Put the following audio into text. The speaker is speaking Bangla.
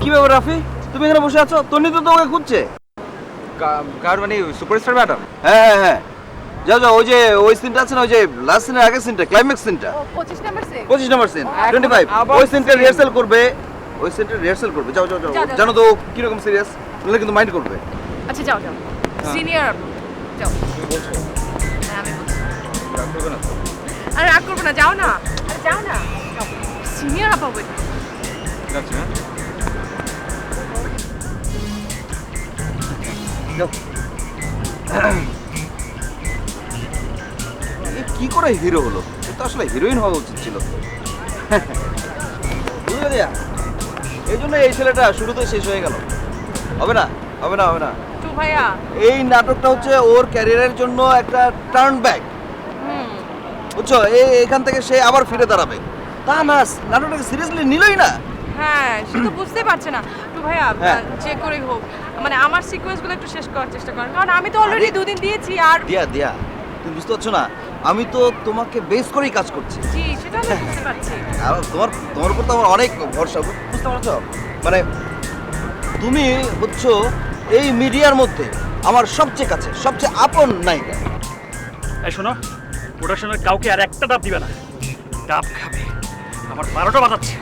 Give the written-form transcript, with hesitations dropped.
কি ব্যাপার রাফি, তুমি এখানে বসে আছো? তন্নি তো তোমাকে খুঁজছে। কার মানে সুপারস্টার ম্যাডাম? হ্যাঁ হ্যাঁ হ্যাঁ, যাও যাও, ওই যে ওই সিনটা আছে না, ওই যে লাস্ট সিনের আগের সিনটা, ক্লাইম্যাক্স সিনটা, 25 নাম্বার সিন। 25 নম্বর সিন, এখন 25, আবার ওই সিনটা scene। রিহার্সাল করবে, ওই সিনটা রিহার্সাল করবে। যাও যাও যাও, যাও, যাও, জানো তো কিরকম সিরিয়াস, নাহলে কিন্তু মাইন্ড করবে। আচ্ছা যাও যাও, সিনিয়র যাও। হ্যাঁ আমি বলছি। আরে রাগ করবো না, যাও না, আরে যাও না, সিনিয়র আপা বই। যাচ্ছি না। যাও। এ কি করে হিরো হলো? এ তো আসলে হিরোইন হওয়া উচিত ছিল। বুঝলে দিয়া, এই জন্য এই ছেলেটা শুরুতে শেষ হয়ে গেল। হবে না, হবে না, হবে না। তো ভাইয়া এই নাটকটা হচ্ছে ওর ক্যারিয়ারের জন্য একটা টার্ন ব্যাক, বুঝছো? এখান থেকে সে আবার ফিরে দাঁড়াবে। তা না, নাটকটাকে সিরিয়াসলি নিলই না। হ্যাঁ সে তো বুঝতে পারছে না। তো ভাইয়া হ্যাঁ। যে করে হোক মানে আমার সিকোয়েন্সগুলো একটু শেষ করার চেষ্টা করেন, কারণ আমি তো অলরেডি আরে- 2 দিন দিয়েছি আর দিয়া দিয়া, তুমি বুঝতে পারছো না, আমি তো তোমাকে বেস করেই কাজ করছি। জি সেটা আমি বুঝতে পারছি। আর তোমার উপর তো আমার অনেক ভরসা, বুঝতে পারছো? মানে তুমি হচ্ছ এই মিডিয়ার মধ্যে আমার সবচেয়ে কাছে, সবচেয়ে আপন নায়িকা। এই শোনো, প্রোডাকশনের কাউকে আর একটা ডাব দিবে না। ডাব খাবে আমার 12টা বাজাচ্ছে।